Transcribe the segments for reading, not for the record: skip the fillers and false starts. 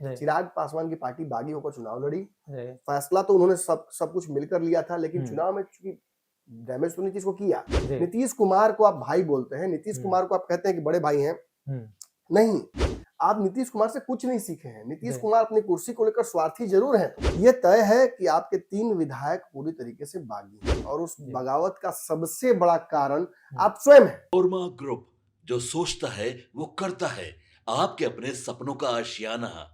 चिराग पासवान की पार्टी बागी होकर चुनाव लड़ी। फैसला तो उन्होंने सब कुछ मिलकर लिया था, लेकिन चुनाव में चूंकि डैमेज तो नीतीश को किया। नीतीश कुमार को आप भाई बोलते हैं, नीतीश कुमार को आप कहते हैं कि बड़े भाई हैं। नहीं, आप नीतीश कुमार से कुछ नहीं सीखे हैं। नीतीश कुमार अपनी कुर्सी को लेकर स्वार्थी जरूर हैं। ये तय है कि आपके 3 विधायक पूरी तरीके से बागी हैं और उस बगावत का सबसे बड़ा कारण आप स्वयं हैं। कोरमा ग्रुप, जो सोचता है वो करता है। आपके अपने सपनों का आशियाना।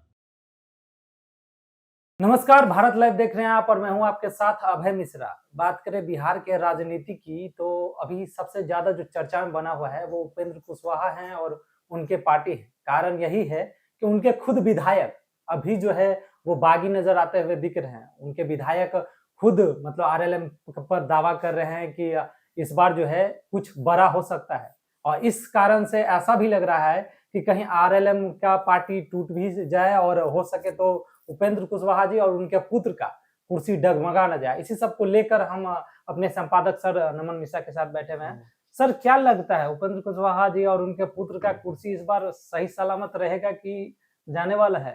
नमस्कार, भारत लाइव देख रहे हैं आप और मैं हूं आपके साथ अभय मिश्रा। बात करें बिहार के राजनीति की तो अभी सबसे ज्यादा जो चर्चा में बना हुआ है वो उपेंद्र कुशवाहा हैं और उनके पार्टी है। कारण यही है कि उनके खुद विधायक अभी जो है वो बागी नजर आते हुए दिख रहे हैं। उनके विधायक खुद मतलब आरएलएम पर दावा कर रहे हैं कि इस बार जो है कुछ बड़ा हो सकता है और इस कारण से ऐसा भी लग रहा है कि कहीं आरएलएम का पार्टी टूट भी जाए और हो सके तो उपेंद्र कुशवाहा जी और उनके पुत्र का कुर्सी डगमगा न जाए। इसी सब को लेकर हम अपने संपादक सर नमन मिश्रा के साथ बैठे हुए हैं। सर, क्या लगता है उपेंद्र कुशवाहा जी और उनके पुत्र का कुर्सी इस बार सही सलामत रहेगा कि जाने वाला है?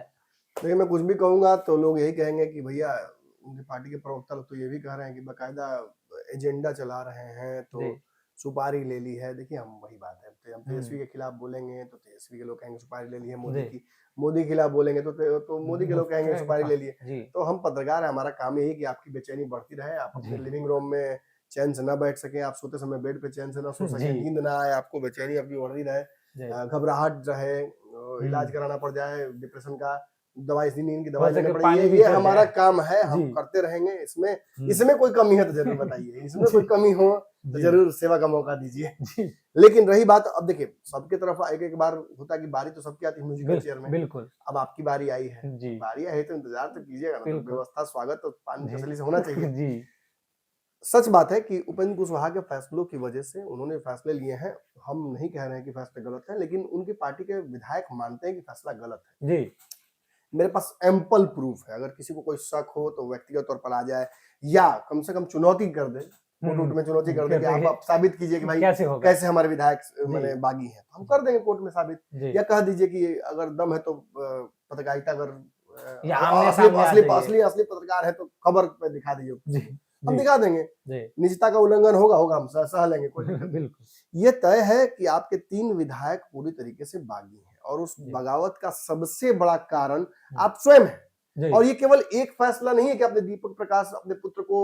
देखिए, मैं कुछ भी कहूंगा तो लोग यही कहेंगे कि भैया उनकी पार्टी के प्रवक्ता लोग तो ये भी कह रहे हैं कि बकायदा एजेंडा चला रहे हैं, तो सुपारी ले ली है। देखिए, हम वही बात है, तो हम तेजस्वी के खिलाफ बोलेंगे तो तेजस्वी के लोग कहेंगे सुपारी ले ली है मोदी की, मोदी के खिलाफ बोलेंगे तो मोदी के लोग कहेंगे सुपारी ले लिए। तो हम पत्रकार हैं, हमारा काम यही कि आपकी बेचैनी बढ़ती रहे, आप अपने लिविंग रूम में चैन से ना बैठ सके, आप सोते समय बेड पे चैन से ना सो सके, नींद ना आए, आपको बेचैनी आपकी बढ़ती रहे, घबराहट रहे, इलाज कराना पड़ जाए डिप्रेशन का, दवाई नींद की दवाई लेनी पड़ेगी। ये हमारा काम है, हम करते रहेंगे। इसमें कोई कमी है तो जरूर बताइए, इसमें कोई कमी हो तो जरूर सेवा का मौका दीजिए। लेकिन रही बात, अब देखिए सबके तरफ एक बार होता है कि बारी तो सबकी आती है म्यूजिकल चेयर में। बिल्कुल। अब आपकी बारी आई है, बारी आई तो इंतजार तो कीजिएगा, व्यवस्था स्वागत तो पानी तसल्ली से होना चाहिए। सच बात है कि उपेंद्र कुशवाहा के फैसलों की वजह से उन्होंने फैसले लिए हैं। हम नहीं कह रहे हैं कि फैसले गलत है, लेकिन उनकी पार्टी के विधायक मानते हैं कि फैसला गलत है। मेरे पास एम्पल प्रूफ है। अगर किसी को कोई शक हो तो व्यक्तिगत तौर पर आ जाए या कम से कम चुनौती कर दे, कोर्ट में चुनौती कर दे कि आप साबित कीजिए कि भाई कैसे हमारे विधायक मैंने बागी हैं, हम कर देंगे कोर्ट में साबित। या कह दीजिए कि अगर दम है तो पत्रकारिता, अगर असली पत्रकार है तो खबर पे दिखा दीजिए, हम दिखा देंगे। निजता का उल्लंघन होगा, हम सह लेंगे, कोई बिल्कुल। ये तय है कि आपके 3 विधायक पूरी तरीके से बागी हैं और उस बगावत का सबसे बड़ा कारण आप स्वयं हैं। और ये केवल एक फैसला नहीं है कि आपने दीपक प्रकाश अपने पुत्र को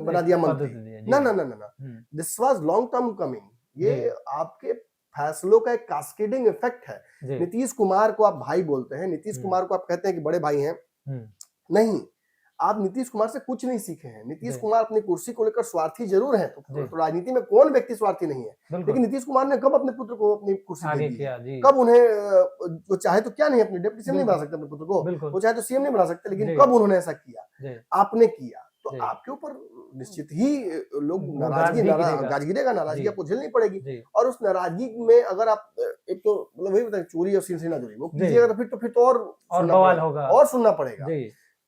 बना दिया मंत्री। ना, this was long term coming. ये आपके फैसलों का एक कास्केडिंग इफेक्ट है। नीतीश कुमार को आप भाई बोलते हैं, नीतीश कुमार को आप कहते हैं कि बड़े भाई हैं। नहीं, आप नीतीश कुमार से कुछ नहीं सीखे हैं। नीतीश कुमार अपनी कुर्सी को लेकर स्वार्थी जरूर हैं, तो राजनीति में कौन व्यक्ति स्वार्थी नहीं है। लेकिन नीतीश कुमार ने कब अपने पुत्र को अपनी कुर्सी दे दी? कब उन्हें, वो चाहे तो क्या नहीं, अपने डिप्टी सीएम नहीं बना सकते अपने पुत्र को, वो चाहे तो सीएम नहीं बना सकते, लेकिन कब उन्होंने ऐसा किया? आपने किया, तो आपके ऊपर निश्चित ही लोग नाराजगी आपको झेलनी पड़ेगी। और उस नाराजगी में अगर आप एक तो मतलब वही बताए चोरी और सिलसिला जोड़ी वो कीजिएगा तो फिर तो और सुनना पड़ेगा।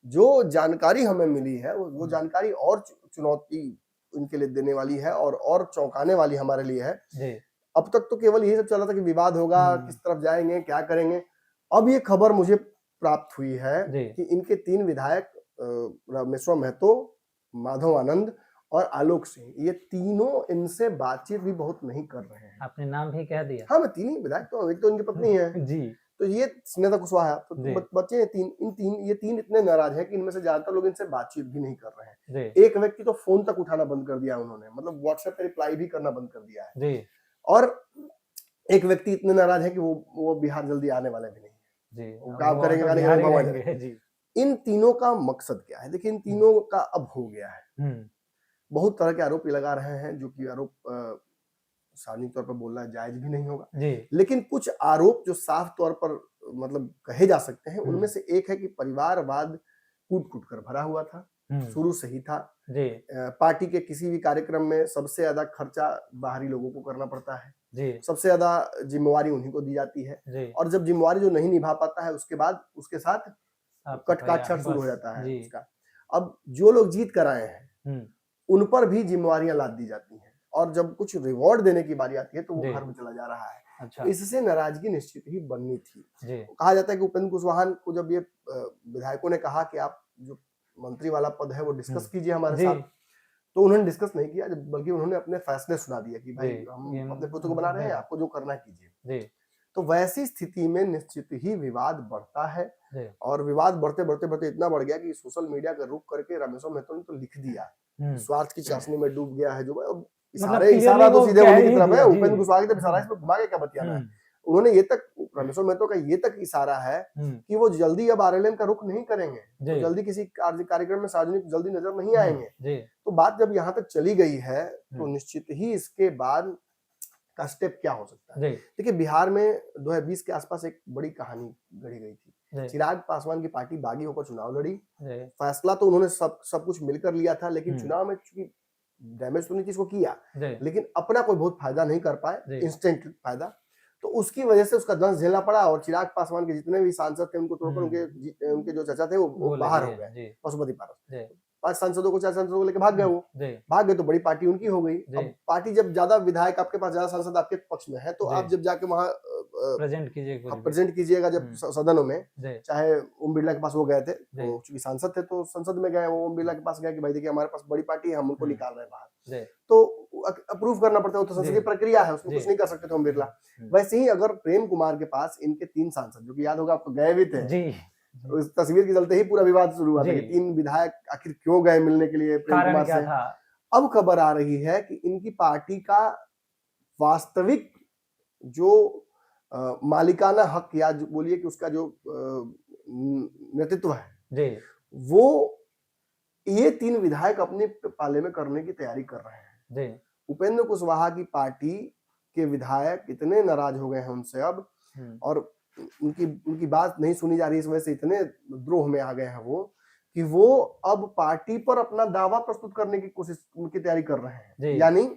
जो जानकारी हमें मिली है वो जानकारी और चुनौती इनके लिए देने वाली है और चौंकाने वाली हमारे लिए है। अब तक तो केवल यही सब चल रहा था कि विवाद होगा, किस तरफ जाएंगे, क्या करेंगे। अब ये खबर मुझे प्राप्त हुई है कि इनके 3 विधायक रामेश्वर महतो, माधव आनंद और आलोक सिंह, ये तीनों इनसे बातचीत भी बहुत नहीं कर रहे हैं। आपने नाम भी कह दिया। हाँ, मैं 3 विधायक तो, एक तो इनकी पत्नी है तो ये स्नेहा कुशवाहा, तो बच्चे ये तीन इतने नाराज हैं कि इनमें से ज्यादातर लोग इनसे बातचीत भी नहीं कर रहे हैं। एक व्यक्ति तो फोन तक उठाना बंद कर दिया उन्होंने, मतलब व्हाट्सएप पे रिप्लाई भी करना बंद कर दिया है। और एक व्यक्ति इतने नाराज है कि वो बिहार जल्दी आने वाले भी नहीं है। वो काम करेंगे। इन तीनों का मकसद क्या है? देखिए, इन तीनों का अब हो गया है। बहुत तरह के आरोप लगा रहे हैं, जो कि आरोप सार्वजनिक तौर पर बोलना जायज भी नहीं होगा। लेकिन कुछ आरोप जो साफ तौर पर मतलब कहे जा सकते हैं, उनमें से एक है कि परिवारवाद कूट कर भरा हुआ था, शुरू से ही था। पार्टी के किसी भी कार्यक्रम में सबसे ज्यादा खर्चा बाहरी लोगों को करना पड़ता है, सबसे ज्यादा जिम्मेवारी उन्हीं को दी जाती है। और जब जिम्मेवारी जो नहीं निभा पाता है उसके साथ कटकाछड़ शुरू हो जाता है उसका। अब जो लोग जीत कर आए हैं उन पर भी जिम्मेवारियां लाद दी जाती हैं, और जब कुछ रिवॉर्ड देने की बारी आती है तो वो घर में चला जा रहा है। अच्छा। इससे नाराजगी निश्चित ही बननी थी। जी। कहा जाता है कि उपेंद्र कुशवाहा को जब ये विधायकों ने कहा कि आप जो मंत्री वाला पद है वो डिस्कस कीजिए हमारे जी। साथ, तो उन्होंने डिस्कस नहीं किया, बल्कि उन्होंने अपने फैसले सुना दिया कि भाई जी, हम अपने पुत्र को बना रहे हैं, आपको जो करना है कीजिए। जी। तो वैसी स्थिति में निश्चित ही विवाद बढ़ता है, जी। और विवाद बढ़ते बढ़ते बढ़ते इतना बढ़ गया कि सोशल मीडिया का रुख करके रामेश्वर महतो ने तो लिख दिया, स्वार्थ की चाशनी में डूब गया है जो अब मतलब इशारा तो वो सीधे कह उन्हीं की ही तरफ है, दिया, जी, उपेंद्र जी। कुशवाहा की तरफ इशारा है, इसमें घुमा के क्या बतियाना है। हम्म, उन्होंने ये तक, रामेश्वर महतो का ये तक इशारा है कि वो जल्दी अब आरएलएम का रुख नहीं करेंगे, तो जल्दी किसी कार्यक्रम में सार्वजनिक जल्दी नजर नहीं आएंगे। जी। तो बात जब यहाँ तक चली गई है तो निश्चित ही इसके बाद का स्टेप क्या हो सकता है। देखिए, बिहार में 2020 के आसपास एक बड़ी कहानी गढ़ी गई थी। चिराग पासवान की पार्टी बागी होकर चुनाव लड़ी, फैसला तो उन्होंने सब कुछ मिलकर लिया था, लेकिन चुनाव में चूंकि डैमेज तो नहीं चीज को किया, लेकिन अपना कोई बहुत फायदा नहीं कर पाए, इंस्टेंट फायदा, तो उसकी वजह से उसका दंश झेलना पड़ा। और चिराग पासवान के जितने भी सांसद थे उनको तोड़कर उनके जो चाचा थे वो बाहर हो गए, पशुपति पारस। 5 सांसदों को 4 सांसदों को लेकर भाग गए, वो भाग गए तो बड़ी पार्टी उनकी हो गई। अब पार्टी जब ज्यादा विधायक आपके पास, ज्यादा सांसद आपके पक्ष में है, तो आप जब जाके वहां प्रेजेंट कीजिएगा जब सदनों में, चाहे ओम बिरला के पास वो गए थे, तो चूंकि सांसद थे तो संसद में गए, वो ओम बिरला के पास गए कि भाई देखिए हमारे पास बड़ी पार्टी है, हम उनको निकाल रहे हैं बाहर, तो अप्रूव करना पड़ता है, तो संसदीय प्रक्रिया है, उसमें कुछ नहीं कर सकते थे ओम बिरला। वैसे ही अगर प्रेम कुमार के पास इनके 3 सांसद, जो कि याद होगा आपको गए भी थे, उस तस्वीर के चलते ही पूरा विवाद शुरू हुआ था कि 3 विधायक आखिर क्यों गए मिलने के लिए प्रेम कुमार से। अब खबर आ रही है कि इनकी पार्टी का वास्तविक जो मालिकाना हक, या बोलिए कि उसका जो नेतृत्व है, वो ये 3 विधायक अपने पाले में करने की तैयारी कर रहे हैं। उपेंद्र कुशवाहा की पार्टी के विधायक इतने नाराज हो गए हैं उनसे अब, और उनकी बात नहीं सुनी जा रही, इस वजह से इतने द्रोह में आ गए हैं वो, कि वो अब पार्टी पर अपना दावा प्रस्तुत करने की कोशिश, उनकी तैयारी कर रहे हैं। यानी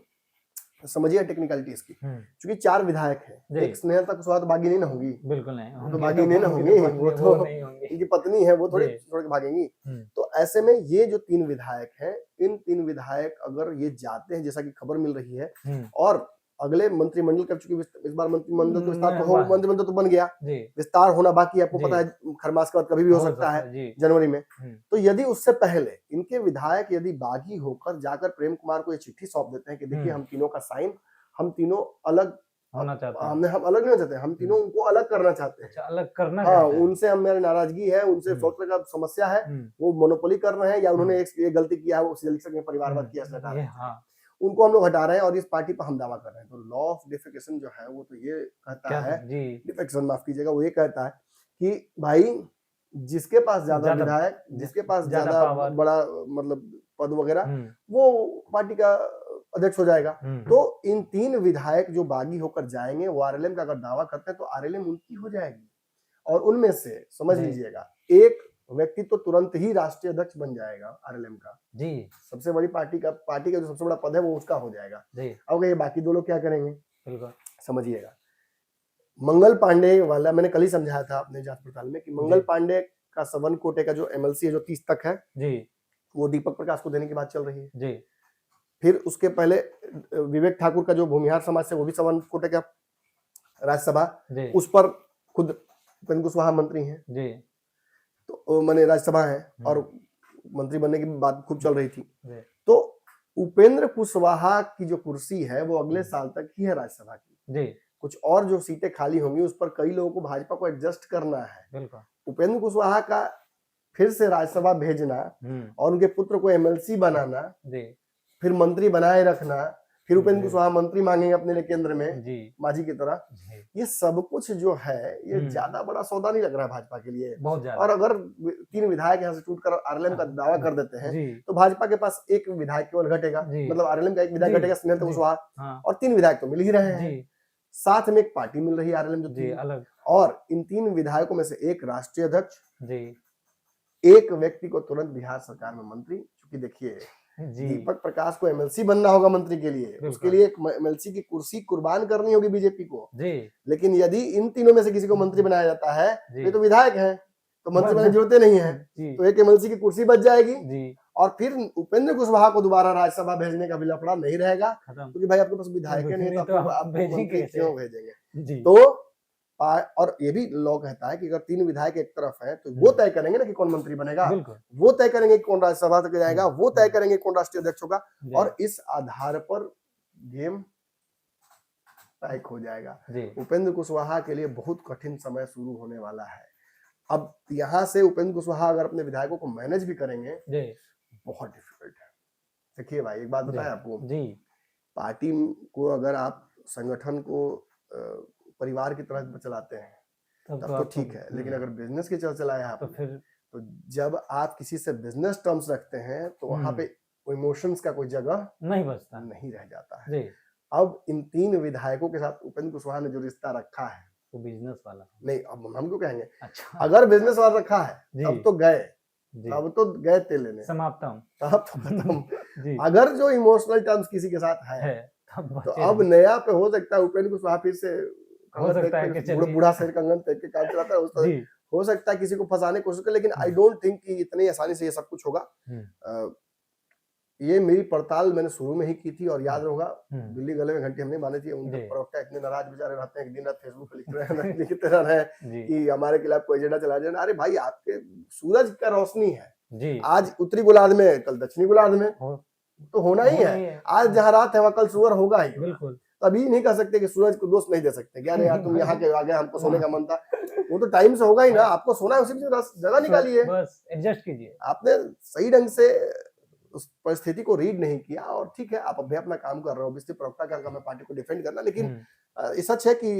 समझिए टेक्निकलिटी इसकी, क्योंकि 4 विधायक हैं, एक स्नेहलता कुशवाहा तो बागी नहीं ना होंगी, बिल्कुल नहीं, तो बागी नहीं ना होंगी, वो तो इनकी पत्नी है, वो थोड़ी छोड़ के भागेंगी। तो ऐसे में ये जो 3 विधायक हैं, इन 3 विधायक अगर ये जाते हैं, जैसा कि खबर मिल रही है, और अगले मंत्रिमंडल का, चूंकि इस बार मंत्रिमंडल तो विस्तार तो मंत्रिमंडल तो बन गया, विस्तार होना बाकी, आपको पता है खरमास के बाद कभी भी हो सकता है, जनवरी में। तो यदि उससे पहले इनके विधायक यदि बागी होकर जाकर प्रेम कुमार को ये चिट्ठी सौंप देते हैं कि देखिए हम तीनों का साइन, हम तीनों अलग होना चाहते हैं, हम अलग नहीं हो चाहते, हम तीनों उनको अलग करना चाहते हैं, अलग करना, हाँ, उनसे हम मेरी नाराजगी है, उनसे सोचने का समस्या है, वो मोनोपोली कर रहे हैं, या उन्होंने एक गलती किया है, वो लिख सकें परिवारवाद किया, उनको हम लोग हटा रहे हैं और इस पार्टी पर हम दावा कर रहे हैं। तो लॉ ऑफ डिफेकेशन जो है वो तो ये कहता है, डिफेकेशन माफ कीजिएगा, वो ये कहता है कि भाई जिसके पास ज्यादा विधायक, जिसके पास ज्यादा बड़ा मतलब पद वगैरह, वो पार्टी का अध्यक्ष हो जाएगा। तो इन 3 विधायक जो बागी होकर जाएंगे, वो आरएलएम का अगर दावा करते हैं तो आरएलएम उनकी हो जाएगी, और उनमें से समझ लीजिएगा एक व्यक्ति तो तुरंत ही राष्ट्रीय अध्यक्ष बन जाएगा आरएलएम का, सबसे बड़ी पार्टी का जो सबसे बड़ा पद है वो उसका हो जाएगा। अब ये बाकी 2 लोग क्या करेंगे, समझिएगा। मंगल पांडे वाला मैंने कल ही समझाया था अपने जांच पड़ताल में कि मंगल पांडे का सवन कोटे का जो एमएलसी है, जो 30 तक है, वो दीपक प्रकाश को देने की बात चल रही है। फिर उसके पहले विवेक ठाकुर का जो भूमिहार समाज से, वो भी सवन कोटे का राज्यसभा, उस पर खुद उपेंद्र कुशवाहा मंत्री हैं, तो मैंने राज्यसभा है और मंत्री बनने की बात खूब चल रही थी। तो उपेंद्र कुशवाहा की जो कुर्सी है वो अगले साल तक ही है राज्यसभा की, कुछ और जो सीटें खाली होंगी उस पर कई लोगों को भाजपा को एडजस्ट करना है। उपेंद्र कुशवाहा का फिर से राज्यसभा भेजना और उनके पुत्र को एमएलसी बनाना, फिर मंत्री बनाए रखना, फिर उपेंद्र कुशवाहा मंत्री मांगेंगे अपने लिए केंद्र में मांझी की तरह, ये सब कुछ जो है ये ज्यादा बड़ा सौदा नहीं लग रहा है भाजपा के लिए। और अगर 3 विधायक यहाँ से टूटकर आरएलएम का दावा कर देते हैं तो भाजपा के पास एक विधायक केवल घटेगा, मतलब आरएलएम का एक विधायक घटेगा, स्नेहलता कुशवाहा, और 3 विधायक तो मिल ही रहे हैं, साथ में एक पार्टी मिल रही है आरएलएम जो थी अलग, और इन 3 विधायकों में से एक राष्ट्रीय अध्यक्ष, एक व्यक्ति को तुरंत बिहार सरकार में मंत्री। क्योंकि देखिए दीपक प्रकाश को एमएलसी बनना होगा मंत्री के लिए, उसके लिए एक एमएलसी की कुर्सी कुर्बान करनी होगी बीजेपी को, लेकिन यदि इन तीनों में से किसी को मंत्री बनाया जाता है, ये तो विधायक हैं, तो मंत्री बनने की जरूरत नहीं है, तो एक एमएलसी की कुर्सी बच जाएगी, और फिर उपेंद्र कुशवाहा को दोबारा राज्यसभा भेजने का भी लफड़ा नहीं रहेगा, क्योंकि भाई आपके पास विधायक नहीं है तो आप मंत्री क्यों भेजेंगे। जी तो और ये भी लॉ कहता है कि अगर 3 विधायक एक तरफ है तो वो तय करेंगे ना कि कौन मंत्री बनेगा, बिल्कुल वो तय करेंगे कि कौन राज्यसभा तक जाएगा, वो तय करेंगे कौन राष्ट्रीय अध्यक्ष होगा, जी और इस आधार पर गेम तय हो जाएगा। जी उपेंद्र कुशवाहा के लिए बहुत कठिन समय शुरू होने वाला है। अब यहाँ से उपेंद्र कुशवाहा अगर अपने विधायकों को मैनेज भी करेंगे, जी बहुत डिफिकल्ट है। देखिए भाई, एक बात बताएं आपको, जी पार्टी को अगर आप संगठन को परिवार की तरह चलाते हैं तब तो ठीक है, लेकिन अगर बिजनेस की तरह चलाए आप तो फिर तो जब आप किसी से बिजनेस टर्म्स रखते हैं तो वहां पे इमोशंस का कोई जगह नहीं बचता, नहीं रह जाता है। जी अब इन 3 विधायकों के साथ उपेंद्र कुशवाहा ने जो रिश्ता रखा है, वो बिजनेस वाला, नहीं अब हम क्यों कहेंगे, अच्छा अगर बिजनेस वाला रखा है जी तब तो गए, जी तब तो गए तेल लेने, समाप्तम तब तो खत्म। जी अगर जो इमोशनल टर्म्स किसी के साथ है तब तो बचे अब नहीं। नया पे हो सकता है उपेंद्र कुशवाहा फिर से हो सकता है कि चलिए बूढ़ा शेर कंगन फेंक के काम चलाता है, उस तरह जी हो सकता है किसी को फंसाने की कोशिश करे, लेकिन आई डोंट थिंक कि इतनी आसानी से ये सब कुछ होगा। ये मेरी पड़ताल मैंने शुरू में ही की थी, और याद होगा दिल्ली गले में घंटी हमने बांधी थी, उनके प्रवक्ता इतने नाराज बेचारे रहते हैं कि दिन रात फेसबुक पे लिखते रह रहे हैं कि हमारे खिलाफ कोई एजेंडा चला जाए। अरे भाई, आपके सूरज का रोशनी है जी, आज उत्तरी गोलार्ध में, कल दक्षिणी गोलार्ध में तो होना ही है। आज जहाँ रात है वहाँ कल सुअर होगा ही, बिल्कुल। तभी नहीं कह सकते कि सूरज को दोष नहीं दे सकते कि अरे यार तुम यहाँ के आगे, हमको सोने का मन था। वो तो टाइम से होगा ही ना, आपको सोना है, उसी की जगह निकालिए, बस एडजस्ट कीजिए। आपने सही ढंग से उस परिस्थिति को रीड नहीं किया, और ठीक है आप अभी अपना काम कर रहे हो, ऑब्वियसली प्रवक्ता का काम है पार्टी को डिफेंड करना, लेकिन ये सच है कि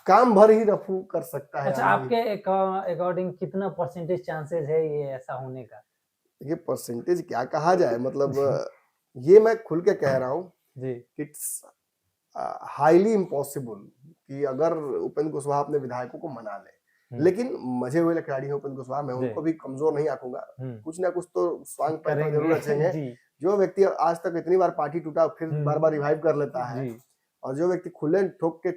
काम भर ही रफू कर सकता है। अच्छा, आपके अकॉर्डिंग कितना परसेंटेज चांसेस है ये ऐसा होने का? ये परसेंटेज क्या कहा जाए, मतलब ये मैं खुल के कह रहा हूँ जी, इट्स हाईली इम्पॉसिबल कि अगर उपेंद्र कुशवाहा अपने विधायकों को मना ले, लेकिन मजे हुए खिलाड़ी है उपेंद्र कुशवाहा, मैं उनको भी कमजोर नहीं आंकूंगा, कुछ ना कुछ तो स्वांग पैर जरूर रचेंगे। जो व्यक्ति आज तक इतनी बार पार्टी टूटा फिर बार बार रिवाइव कर लेता है, और जो व्यक्ति खुले ठोक के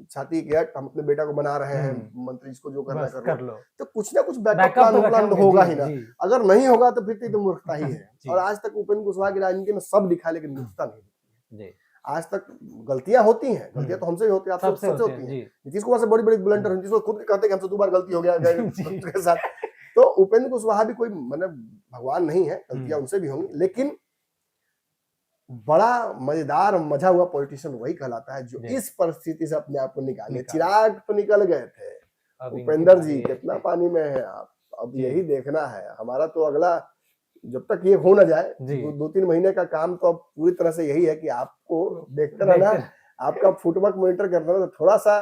छाती के हम अपने बेटा को बना रहे हैं मंत्री, जिसको जो करना कर लो, तो कुछ ना कुछ बैकअप प्लान तो होगा ही ना। अगर नहीं होगा तो फिर तो मूर्खता ही है। और आज तक उपेंद्र कुशवाहा की राजनीति में सब दिखा, लेकिन मूर्खता नहीं। आज तक गलतियां होती हैं, गलतियां तो हमसे भी होती है, आपसे सबसे होती हैं। नीतीश कुमार से बड़ी बड़ी ब्लंडर होती है, जिसको खुद कहते हैं कि हमसे 2 बार गलती हो गया के साथ। तो उपेंद्र कुशवाहा भी कोई मतलब भगवान नहीं है, गलतियां उनसे भी होंगी, लेकिन बड़ा मजेदार मजा हुआ पॉलिटिशियन वही कहलाता है जो इस परिस्थिति से अपने आप को निकाले। चिराग तो निकल गए थे, उपेंद्र जी कितना पानी में है आप, अब यही देखना है हमारा। तो अगला जब तक ये हो ना जाए, 2-3 महीने का काम तो अब पूरी तरह से यही है कि आपको देखते रहना, आपका फुटवर्क मॉनिटर करना, तो थोड़ा सा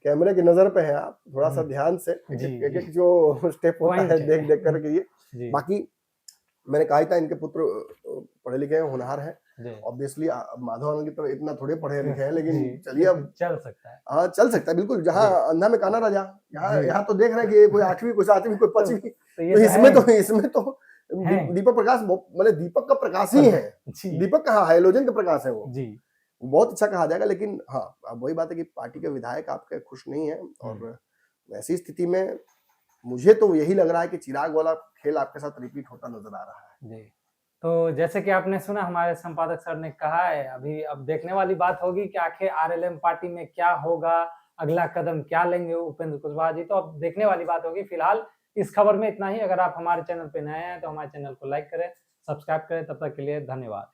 कैमरे की नजर पे है आप, थोड़ा सा ध्यान से एक जो स्टेप होता है देख देख कर कीजिए। बाकी मैंने कहा था इनके पुत्र पढ़े लिखे हैं, होनहार हैं, ऑब्वियसली माधव आनंद की तरह इतना थोड़े पढ़े लिखे हैं, लेकिन चलिए अब चल सकता है। हाँ चल सकता है, बिल्कुल। जहाँ अंधा में काना राजा, यहाँ तो देख रहे हैं कि कोई 8वीं कोई 7वीं कोई 5वीं, तो इसमें तो दीपक प्रकाश मतलब दीपक का प्रकाश ही है, दीपक कहाँ हाइलोजन का प्रकाश है, वो बहुत अच्छा कहा जाएगा। लेकिन हाँ, अब वही बात है कि पार्टी के विधायक आपके खुश नहीं है, और ऐसी स्थिति में मुझे तो यही लग रहा है कि चिराग वाला खेल आपके साथ रिपीट होता नजर आ रहा है। जी, तो जैसे कि आपने सुना हमारे संपादक सर ने कहा है, अभी अब देखने वाली बात होगी कि आखिर आरएलएम पार्टी में क्या होगा, अगला कदम क्या लेंगे उपेंद्र कुशवाहा जी, तो अब देखने वाली बात होगी। फिलहाल इस खबर में इतना ही। अगर आप हमारे चैनल पे नए हैं तो हमारे चैनल को लाइक करें, सब्सक्राइब करें। तब तक के लिए धन्यवाद।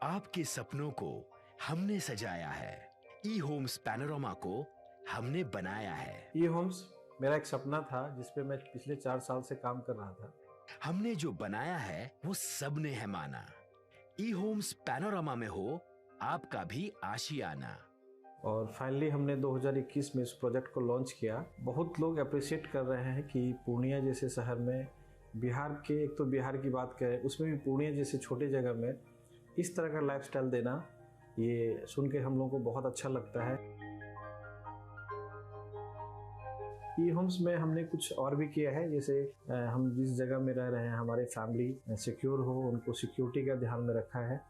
आपके सपनों को हमने सजाया है, ई होम्स पैनोरामा को हमने बनाया है। ई होम्स मेरा एक सपना था जिसपे मैं पिछले 4 साल से काम कर रहा था। हमने जो बनाया है वो सबने है माना। ई होम्स पैनोरामा में हो आपका भी आशियाना। और फाइनली हमने 2021 में इस प्रोजेक्ट को लॉन्च किया। बहुत लोग अप्रिशिएट कर रहे हैं कि पूर्णिया जैसे शहर में, बिहार के, एक तो बिहार की बात करें उसमें भी पूर्णिया जैसे छोटे जगह में इस तरह का लाइफस्टाइल देना, ये सुन के हम लोगों को बहुत अच्छा लगता है। ई होम्स में हमने कुछ और भी किया है, जैसे हम जिस जगह में रह रहे हैं हमारे फैमिली सिक्योर हो, उनको सिक्योरिटी का ध्यान में रखा है।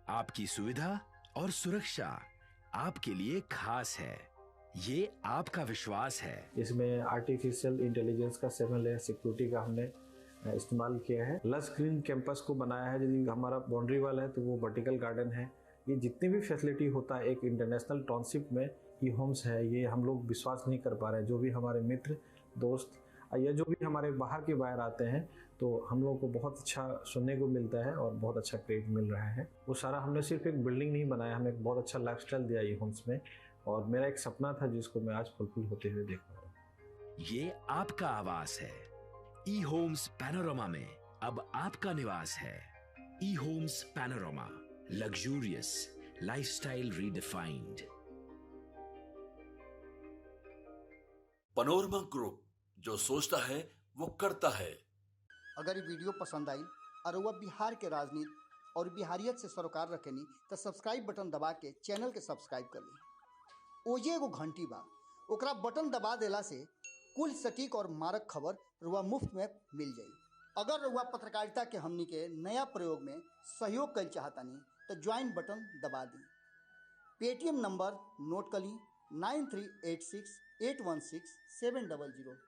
आपकी सुविधा और सुरक्षा आपके लिए खास है, ये आपका विश्वास है। इसमें आर्टिफिशियल इंटेलिजेंस का 7 लेयर सिक्योरिटी का हमने इस्तेमाल किया है। लस ग्रीन कैंपस को बनाया है, यदि हमारा बाउंड्री वाल है तो वो वर्टिकल गार्डन है, ये जितनी भी फैसिलिटी होता है एक इंटरनेशनल टाउनशिप में ई होम्स है, ये हम लोग विश्वास नहीं कर पा रहे हैं। जो भी हमारे मित्र दोस्त या जो भी हमारे बाहर के बाहर आते हैं तो हम लोगों को बहुत अच्छा सुनने को मिलता है और बहुत अच्छा क्रेडिट मिल रहा है। वो सारा हमने सिर्फ एक बिल्डिंग नहीं बनाया, हमें एक बहुत अच्छा लाइफस्टाइल दिया ई होम्स में, और मेरा एक सपना था जिसको मैं आज फुलफिल होते हुए देख रहा हूँ। ये आपका आवास है। ई होम्स पैनोरमा में अब आपका निवास है। E homes Panorama, luxurious lifestyle redefined. Panorama group, जो सोचता है वो करता है। अगर ये वीडियो पसंद आई और वह बिहार के राजनीति और बिहारियत से सरोकार रखेनी तो सब्सक्राइब बटन दबा के चैनल के सब्सक्राइब कर ली। ओजे एगो घंटी बा, ओकरा बटन दबा देला से कुल सटीक और मारक खबर रुआ मुफ्त में मिल जाई। अगर रुआ पत्रकारिता के हमनी के नया प्रयोग में सहयोग कर चाहतानी तो ज्वाइन बटन दबा दी। पेटीएम नंबर नोट कर ली 9386816700।